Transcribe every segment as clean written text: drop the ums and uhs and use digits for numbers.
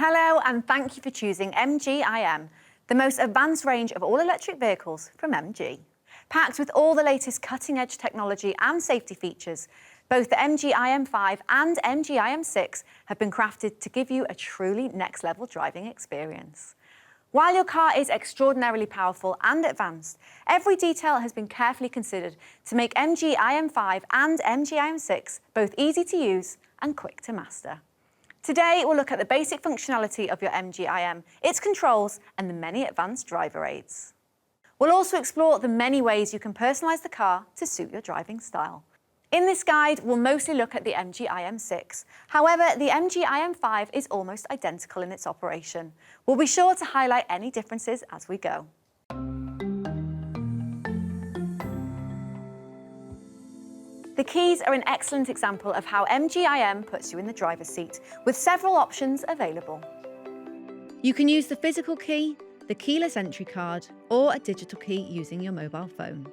Hello and thank you for choosing MG-IM, the most advanced range of all electric vehicles from MG. Packed with all the latest cutting-edge technology and safety features, both the MG-IM5 and MG-IM6 have been crafted to give you a truly next-level driving experience. While your car is extraordinarily powerful and advanced, every detail has been carefully considered to make MG-IM5 and MG-IM6 both easy to use and quick to master. Today, we'll look at the basic functionality of your MG-IM, its controls, and the many advanced driver aids. We'll also explore the many ways you can personalise the car to suit your driving style. In this guide, we'll mostly look at the MG-IM6. However, the MG-IM5 is almost identical in its operation. We'll be sure to highlight any differences as we go. The keys are an excellent example of how MG-IM puts you in the driver's seat, with several options available. You can use the physical key, the keyless entry card, or a digital key using your mobile phone.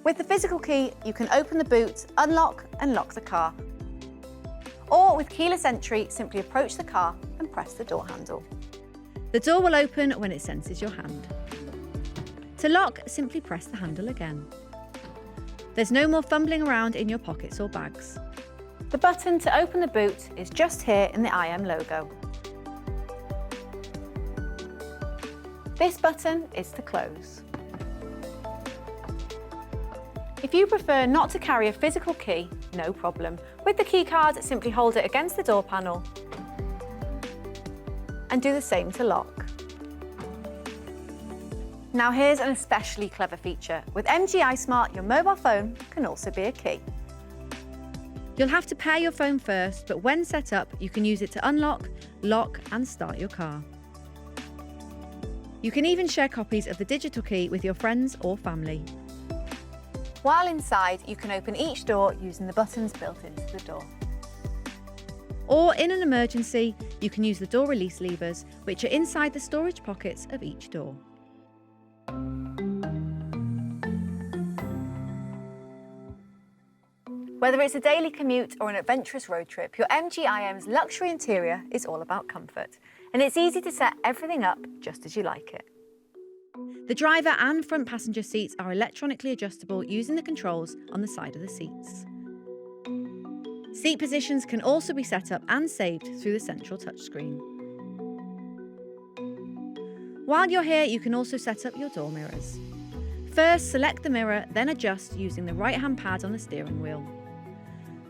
With the physical key, you can open the boot, unlock and lock the car. Or with keyless entry, simply approach the car and press the door handle. The door will open when it senses your hand. To lock, simply press the handle again. There's no more fumbling around in your pockets or bags. The button to open the boot is just here in the IM logo. This button is to close. If you prefer not to carry a physical key, no problem. With the key card, simply hold it against the door panel and do the same to lock. Now here's an especially clever feature. With MG iSMART, your mobile phone can also be a key. You'll have to pair your phone first, but when set up, you can use it to unlock, lock and start your car. You can even share copies of the digital key with your friends or family. While inside, you can open each door using the buttons built into the door. Or in an emergency, you can use the door release levers, which are inside the storage pockets of each door. Whether it's a daily commute or an adventurous road trip, your MG-IM's luxury interior is all about comfort, and it's easy to set everything up just as you like it. The driver and front passenger seats are electronically adjustable using the controls on the side of the seats. Seat positions can also be set up and saved through the central touchscreen. While you're here, you can also set up your door mirrors. First, select the mirror, then adjust using the right-hand pad on the steering wheel.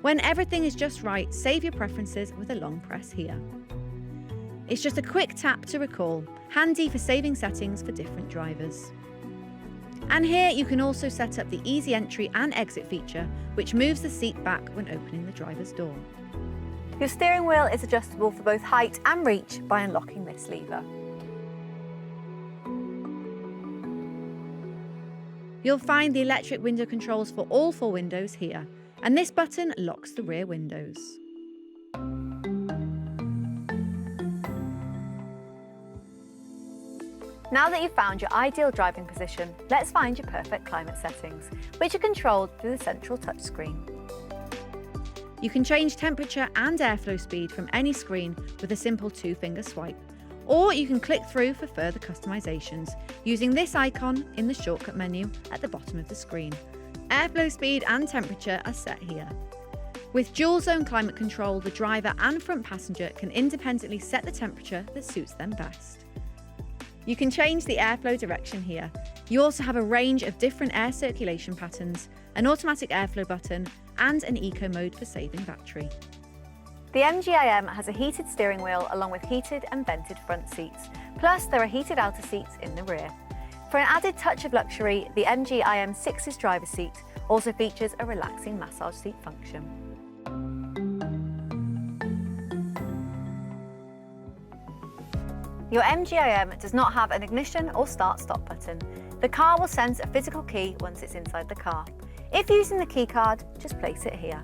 When everything is just right, save your preferences with a long press here. It's just a quick tap to recall, handy for saving settings for different drivers. And here you can also set up the easy entry and exit feature, which moves the seat back when opening the driver's door. Your steering wheel is adjustable for both height and reach by unlocking this lever. You'll find the electric window controls for all 4 windows here, and this button locks the rear windows. Now that you've found your ideal driving position, let's find your perfect climate settings, which are controlled through the central touchscreen. You can change temperature and airflow speed from any screen with a simple 2-finger swipe, or you can click through for further customizations using this icon in the shortcut menu at the bottom of the screen. Airflow speed and temperature are set here. With dual zone climate control, the driver and front passenger can independently set the temperature that suits them best. You can change the airflow direction here. You also have a range of different air circulation patterns, an automatic airflow button, and an eco mode for saving battery. The MG-IM has a heated steering wheel along with heated and vented front seats, plus there are heated outer seats in the rear. For an added touch of luxury, the MG-IM6's driver's seat also features a relaxing massage seat function. Your MG-IM does not have an ignition or start-stop button. The car will sense a physical key once it's inside the car. If using the key card, just place it here.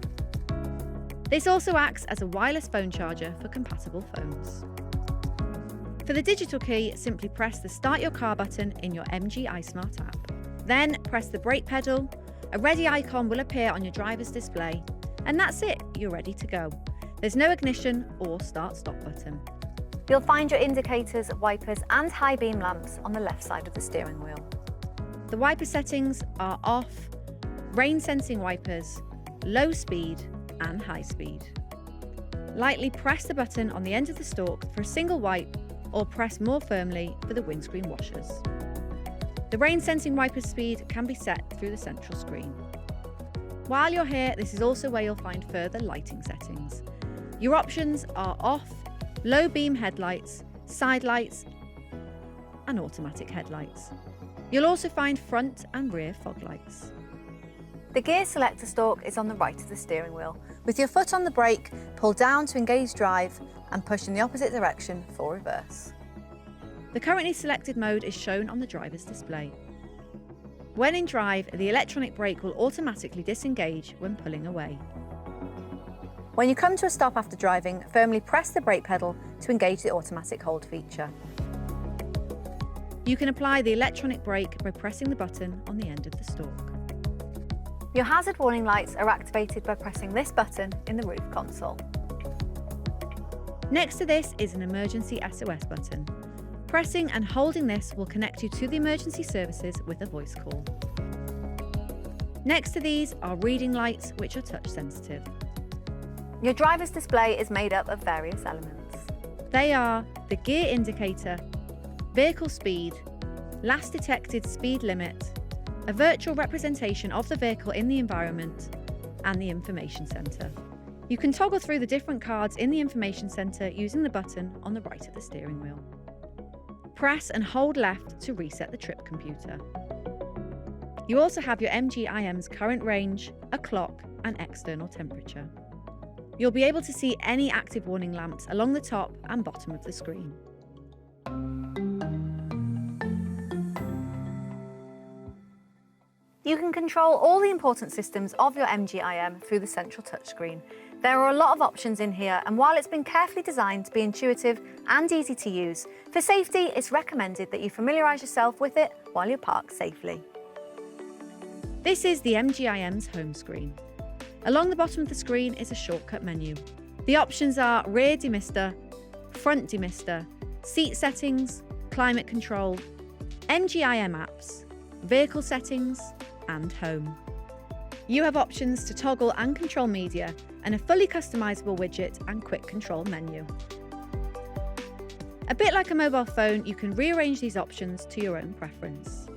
This also acts as a wireless phone charger for compatible phones. For the digital key, simply press the Start Your Car button in your MG iSMART app. Then press the brake pedal, a ready icon will appear on your driver's display, and that's it, you're ready to go. There's no ignition or start-stop button. You'll find your indicators, wipers and high beam lamps on the left side of the steering wheel. The wiper settings are off, rain sensing wipers, low speed and high speed. Lightly press the button on the end of the stalk for a single wipe or press more firmly for the windscreen washers. The rain sensing wiper speed can be set through the central screen. While you're here, this is also where you'll find further lighting settings. Your options are off, low beam headlights, side lights and automatic headlights. You'll also find front and rear fog lights. The gear selector stalk is on the right of the steering wheel. With your foot on the brake, pull down to engage drive and push in the opposite direction for reverse. The currently selected mode is shown on the driver's display. When in drive, the electronic brake will automatically disengage when pulling away. When you come to a stop after driving, firmly press the brake pedal to engage the automatic hold feature. You can apply the electronic brake by pressing the button on the end of the stalk. Your hazard warning lights are activated by pressing this button in the roof console. Next to this is an emergency SOS button. Pressing and holding this will connect you to the emergency services with a voice call. Next to these are reading lights, which are touch sensitive. Your driver's display is made up of various elements. They are the gear indicator, vehicle speed, last detected speed limit, a virtual representation of the vehicle in the environment, and the information centre. You can toggle through the different cards in the information centre using the button on the right of the steering wheel. Press and hold left to reset the trip computer. You also have your MG-IM's current range, a clock and external temperature. You'll be able to see any active warning lamps along the top and bottom of the screen. You can control all the important systems of your MG-IM through the central touchscreen. There are a lot of options in here, and while it's been carefully designed to be intuitive and easy to use, for safety it's recommended that you familiarise yourself with it while you're parked safely. This is the MG-IM's home screen. Along the bottom of the screen is a shortcut menu. The options are rear demister, front demister, seat settings, climate control, MG-IM apps, vehicle settings, and home. You have options to toggle and control media and a fully customisable widget and quick control menu. A bit like a mobile phone, you can rearrange these options to your own preference.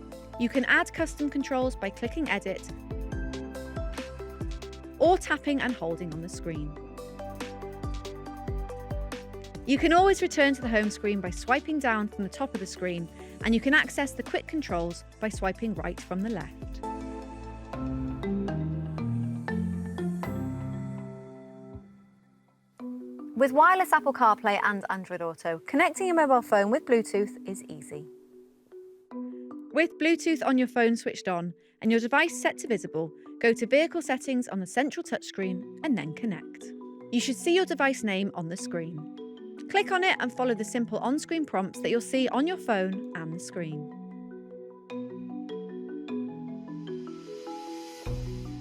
You can add custom controls by clicking Edit or tapping and holding on the screen. You can always return to the home screen by swiping down from the top of the screen, and you can access the quick controls by swiping right from the left. With wireless Apple CarPlay and Android Auto, connecting your mobile phone with Bluetooth is easy. With Bluetooth on your phone switched on and your device set to visible, go to Vehicle Settings on the central touchscreen and then connect. You should see your device name on the screen. Click on it and follow the simple on-screen prompts that you'll see on your phone and the screen.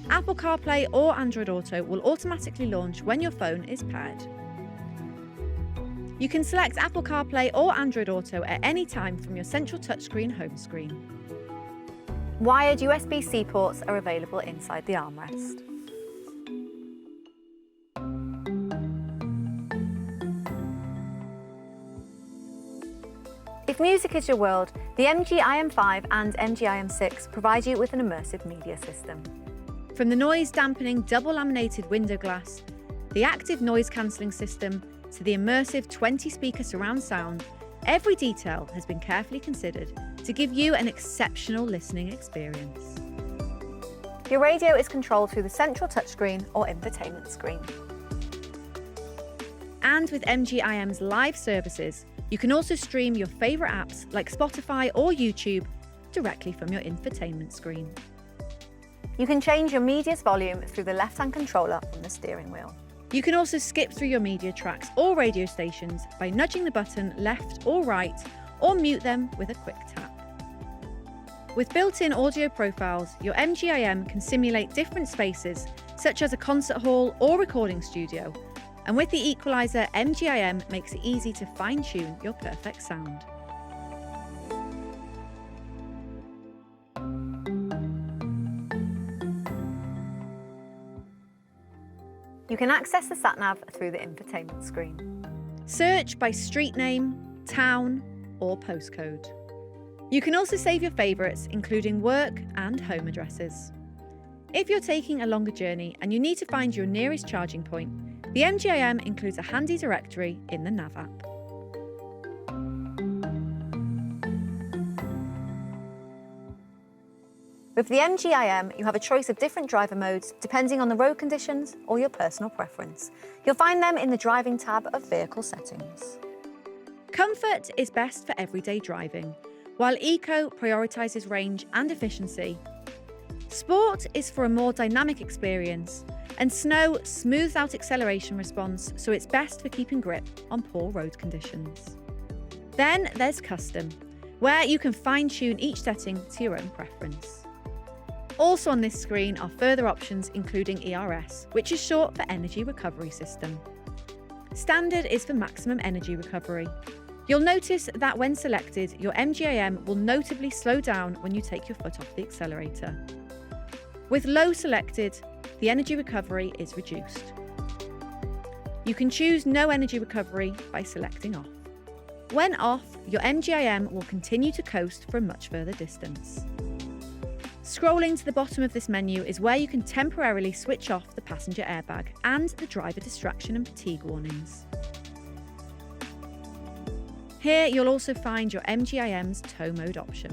Apple CarPlay or Android Auto will automatically launch when your phone is paired. You can select Apple CarPlay or Android Auto at any time from your central touchscreen home screen. Wired USB-C ports are available inside the armrest. If music is your world, the MG-IM5 and MG-IM6 provide you with an immersive media system. From the noise-dampening double-laminated window glass, the active noise-cancelling system, to the immersive 20-speaker surround sound, every detail has been carefully considered to give you an exceptional listening experience. Your radio is controlled through the central touchscreen or infotainment screen. And with MG-IM's live services, you can also stream your favourite apps like Spotify or YouTube directly from your infotainment screen. You can change your media's volume through the left-hand controller on the steering wheel. You can also skip through your media tracks or radio stations by nudging the button left or right, or mute them with a quick tap. With built-in audio profiles, your MG-IM can simulate different spaces, such as a concert hall or recording studio, And with the equaliser, MGIM makes it easy to fine-tune your perfect sound. You can access the sat-nav through the infotainment screen. Search by street name, town, or postcode. You can also save your favourites, including work and home addresses. If you're taking a longer journey and you need to find your nearest charging point, the MGIM includes a handy directory in the Nav app. With the MGIM, you have a choice of different driver modes depending on the road conditions or your personal preference. You'll find them in the Driving tab of Vehicle Settings. Comfort is best for everyday driving, while Eco prioritises range and efficiency. Sport is for a more dynamic experience, and Snow smooths out acceleration response, so it's best for keeping grip on poor road conditions. Then there's Custom, where you can fine-tune each setting to your own preference. Also on this screen are further options including ERS, which is short for Energy Recovery System. Standard is for maximum energy recovery. You'll notice that when selected, your MGIM will notably slow down when you take your foot off the accelerator. With low selected, the energy recovery is reduced. You can choose no energy recovery by selecting off. When off, your MGIM will continue to coast for a much further distance. Scrolling to the bottom of this menu is where you can temporarily switch off the passenger airbag and the driver distraction and fatigue warnings. Here you'll also find your MGIM's tow mode option.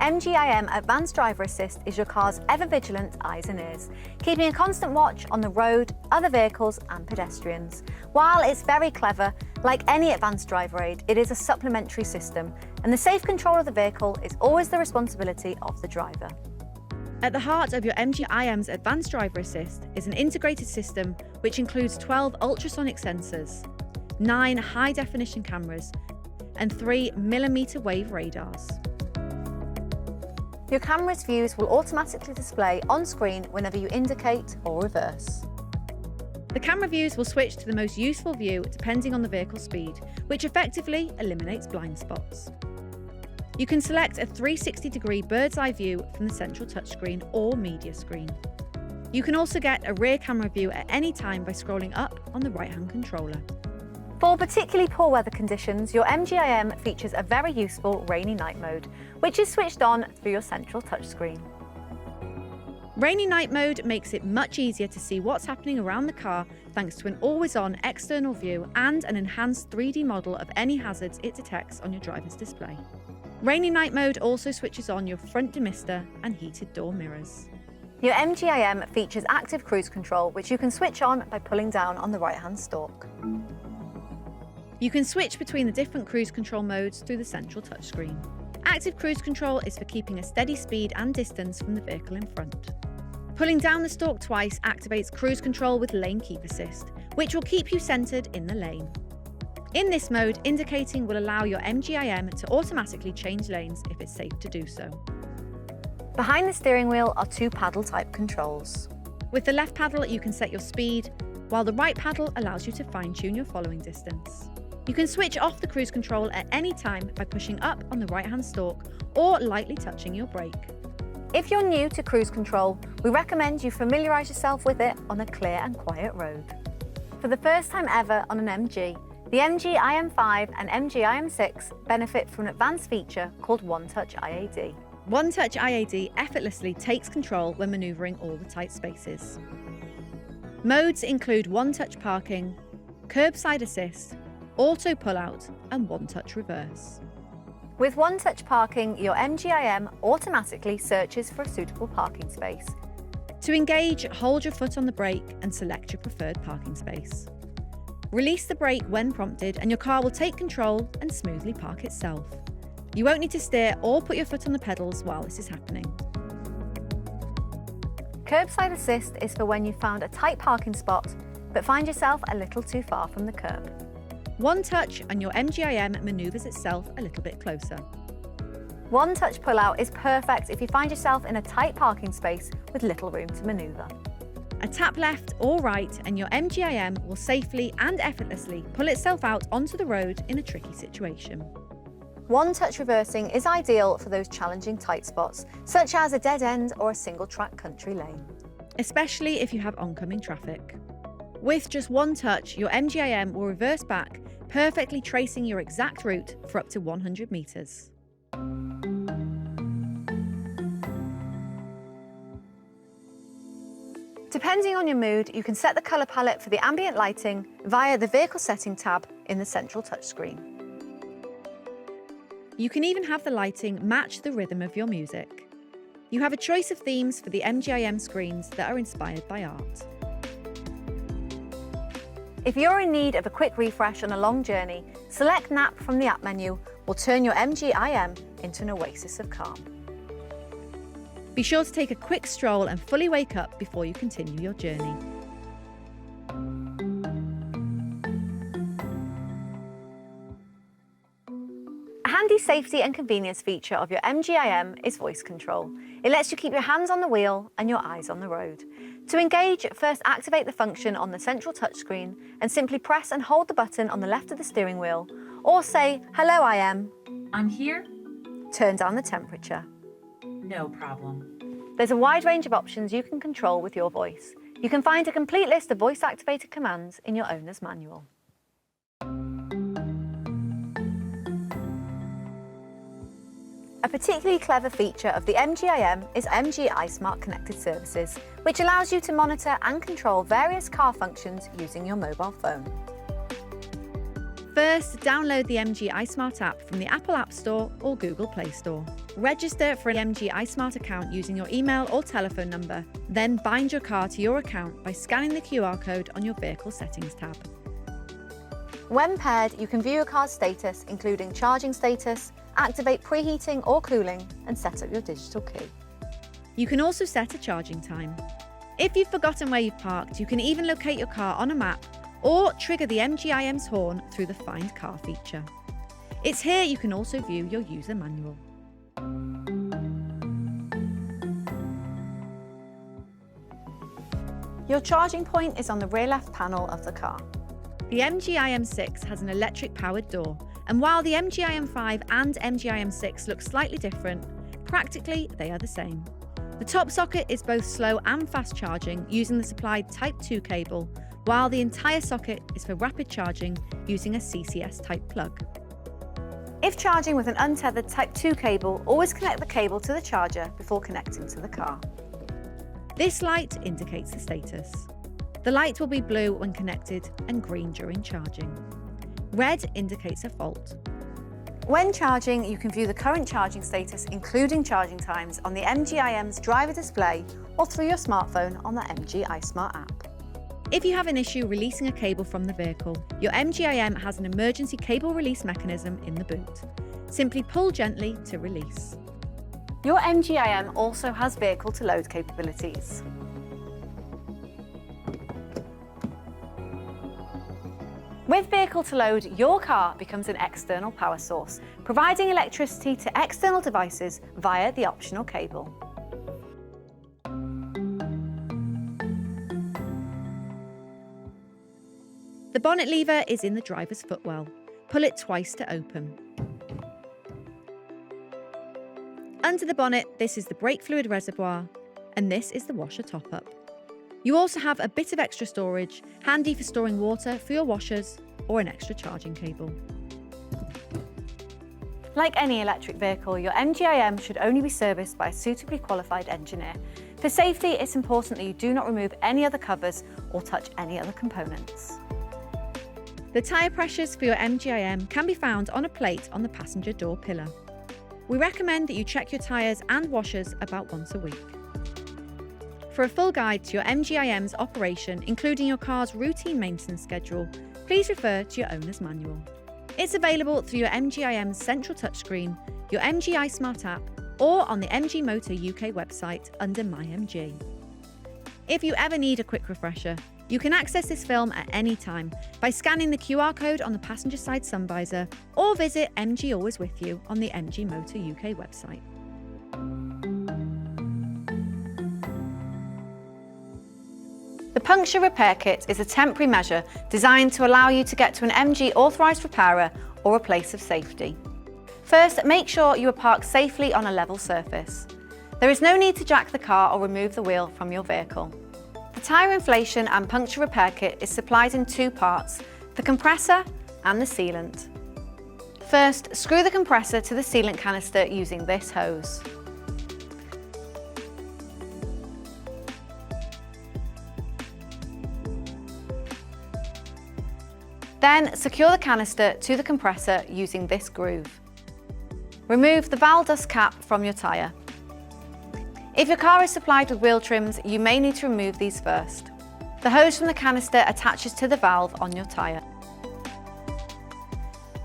MGIM Advanced Driver Assist is your car's ever-vigilant eyes and ears, keeping a constant watch on the road, other vehicles and pedestrians. While it's very clever, like any advanced driver aid, it is a supplementary system, and the safe control of the vehicle is always the responsibility of the driver. At the heart of your MGIM's Advanced Driver Assist is an integrated system which includes 12 ultrasonic sensors, 9 high-definition cameras, and 3 millimetre wave radars. Your camera's views will automatically display on screen whenever you indicate or reverse. The camera views will switch to the most useful view depending on the vehicle speed, which effectively eliminates blind spots. You can select a 360-degree bird's eye view from the central touchscreen or media screen. You can also get a rear camera view at any time by scrolling up on the right-hand controller. For particularly poor weather conditions, your MGIM features a very useful rainy night mode, which is switched on through your central touchscreen. Rainy night mode makes it much easier to see what's happening around the car thanks to an always-on external view and an enhanced 3D model of any hazards it detects on your driver's display. Rainy night mode also switches on your front demister and heated door mirrors. Your MGIM features active cruise control, which you can switch on by pulling down on the right-hand stalk. You can switch between the different cruise control modes through the central touchscreen. Active cruise control is for keeping a steady speed and distance from the vehicle in front. Pulling down the stalk twice activates cruise control with Lane Keep Assist, which will keep you centred in the lane. In this mode, indicating will allow your MGIM to automatically change lanes if it's safe to do so. Behind the steering wheel are 2 paddle-type controls. With the left paddle, you can set your speed, while the right paddle allows you to fine-tune your following distance. You can switch off the cruise control at any time by pushing up on the right-hand stalk or lightly touching your brake. If you're new to cruise control, we recommend you familiarise yourself with it on a clear and quiet road. For the first time ever on an MG, the MG IM5 and MG IM6 benefit from an advanced feature called One Touch IAD. One Touch IAD effortlessly takes control when manoeuvring all the tight spaces. Modes include One Touch Parking, Curbside Assist, Auto Pull-Out and One Touch Reverse. With One Touch Parking, your MGIM automatically searches for a suitable parking space. To engage, hold your foot on the brake and select your preferred parking space. Release the brake when prompted and your car will take control and smoothly park itself. You won't need to steer or put your foot on the pedals while this is happening. Curbside Assist is for when you've found a tight parking spot but find yourself a little too far from the curb. One touch and your MGIM manoeuvres itself a little bit closer. One touch pullout is perfect if you find yourself in a tight parking space with little room to manoeuvre. A tap left or right and your MGIM will safely and effortlessly pull itself out onto the road in a tricky situation. One touch reversing is ideal for those challenging tight spots, such as a dead end or a single track country lane, especially if you have oncoming traffic. With just one touch, your MGIM will reverse back, perfectly tracing your exact route for up to 100 metres. Depending on your mood, you can set the colour palette for the ambient lighting via the Vehicle Setting tab in the central touchscreen. You can even have the lighting match the rhythm of your music. You have a choice of themes for the MGIM screens that are inspired by art. If you're in need of a quick refresh on a long journey, select Nap from the app menu will turn your MGIM into an oasis of calm. Be sure to take a quick stroll and fully wake up before you continue your journey. A handy safety and convenience feature of your MGIM is voice control. It lets you keep your hands on the wheel and your eyes on the road. To engage, first activate the function on the central touchscreen and simply press and hold the button on the left of the steering wheel, or say, "Hello, I'm here. Turn down the temperature. No problem. There's a wide range of options you can control with your voice. You can find a complete list of voice-activated commands in your owner's manual. A particularly clever feature of the MGIM is MG iSMART Connected Services, which allows you to monitor and control various car functions using your mobile phone. First, download the MG iSMART app from the Apple App Store or Google Play Store. Register for an MG iSMART account using your email or telephone number, then bind your car to your account by scanning the QR code on your Vehicle Settings tab. When paired, you can view your car's status, including charging status, activate preheating or cooling, and set up your digital key. You can also set a charging time. If you've forgotten where you've parked, you can even locate your car on a map or trigger the MGIM's horn through the Find Car feature. It's here you can also view your user manual. Your charging point is on the rear left panel of the car. The MGIM6 has an electric powered door, and while the MGIM5 and MGIM6 look slightly different, practically they are the same. The top socket is both slow and fast charging using the supplied Type 2 cable, while the entire socket is for rapid charging using a CCS type plug. If charging with an untethered Type 2 cable, always connect the cable to the charger before connecting to the car. This light indicates the status. The light will be blue when connected and green during charging. Red indicates a fault. When charging, you can view the current charging status, including charging times, on the MGIM's driver display or through your smartphone on the MG iSMART app. If you have an issue releasing a cable from the vehicle, your MGIM has an emergency cable release mechanism in the boot. Simply pull gently to release. Your MGIM also has vehicle to load capabilities. With vehicle to load, your car becomes an external power source, providing electricity to external devices via the optional cable. The bonnet lever is in the driver's footwell. Pull it twice to open. Under the bonnet, this is the brake fluid reservoir, and this is the washer top-up. You also have a bit of extra storage, handy for storing water for your washers or an extra charging cable. Like any electric vehicle, your MGIM should only be serviced by a suitably qualified engineer. For safety, it's important that you do not remove any other covers or touch any other components. The tyre pressures for your MGIM can be found on a plate on the passenger door pillar. We recommend that you check your tyres and washers about once a week. For a full guide to your MGIM's operation, including your car's routine maintenance schedule, please refer to your owner's manual. It's available through your MGIM's central touchscreen, your MG iSMART app, or on the MG Motor UK website under My MG. If you ever need a quick refresher, You can access this film at any time by scanning the QR code on the passenger side sun visor or visit MG Always With You on the MG Motor UK website. The Puncture Repair Kit is a temporary measure designed to allow you to get to an MG authorised repairer or a place of safety. First, make sure you are parked safely on a level surface. There is no need to jack the car or remove the wheel from your vehicle. The Tyre Inflation and Puncture Repair Kit is supplied in two parts, the compressor and the sealant. First, screw the compressor to the sealant canister using this hose. Then, secure the canister to the compressor using this groove. Remove the valve dust cap from your tyre. If your car is supplied with wheel trims, you may need to remove these first. The hose from the canister attaches to the valve on your tyre.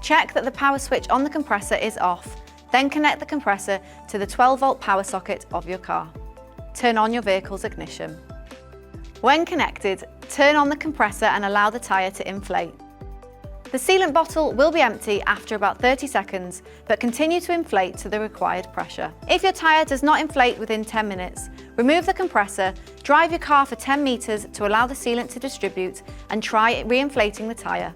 Check that the power switch on the compressor is off, then connect the compressor to the 12-volt power socket of your car. Turn on your vehicle's ignition. When connected, turn on the compressor and allow the tyre to inflate. The sealant bottle will be empty after about 30 seconds, but continue to inflate to the required pressure. If your tyre does not inflate within 10 minutes, remove the compressor, drive your car for 10 metres to allow the sealant to distribute, and try re-inflating the tyre.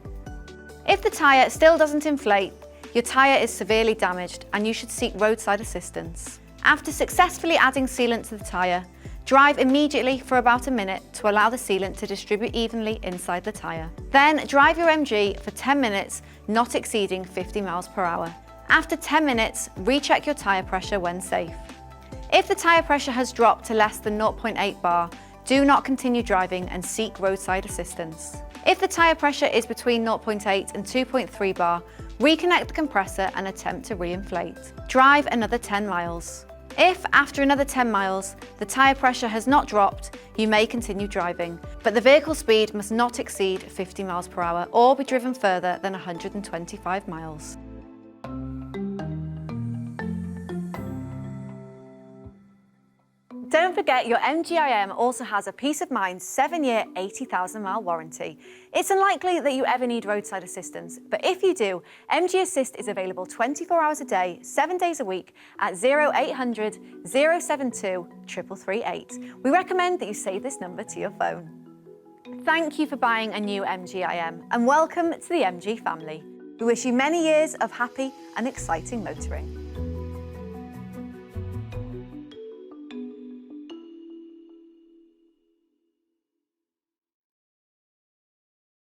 If the tyre still doesn't inflate, your tyre is severely damaged and you should seek roadside assistance. After successfully adding sealant to the tyre, drive immediately for about a minute to allow the sealant to distribute evenly inside the tyre. Then drive your MG for 10 minutes, not exceeding 50 miles per hour. After 10 minutes, recheck your tyre pressure when safe. If the tyre pressure has dropped to less than 0.8 bar, do not continue driving and seek roadside assistance. If the tyre pressure is between 0.8 and 2.3 bar, reconnect the compressor and attempt to re-inflate. Drive another 10 miles. If, after another 10 miles, the tyre pressure has not dropped, you may continue driving, but the vehicle speed must not exceed 50 miles per hour or be driven further than 125 miles. Don't forget your MGIM also has a peace of mind 7-year, 80,000 mile warranty. It's unlikely that you ever need roadside assistance, but if you do, MG Assist is available 24 hours a day, 7 days a week at 0800 072 3338. We recommend that you save this number to your phone. Thank you for buying a new MGIM and welcome to the MG family. We wish you many years of happy and exciting motoring.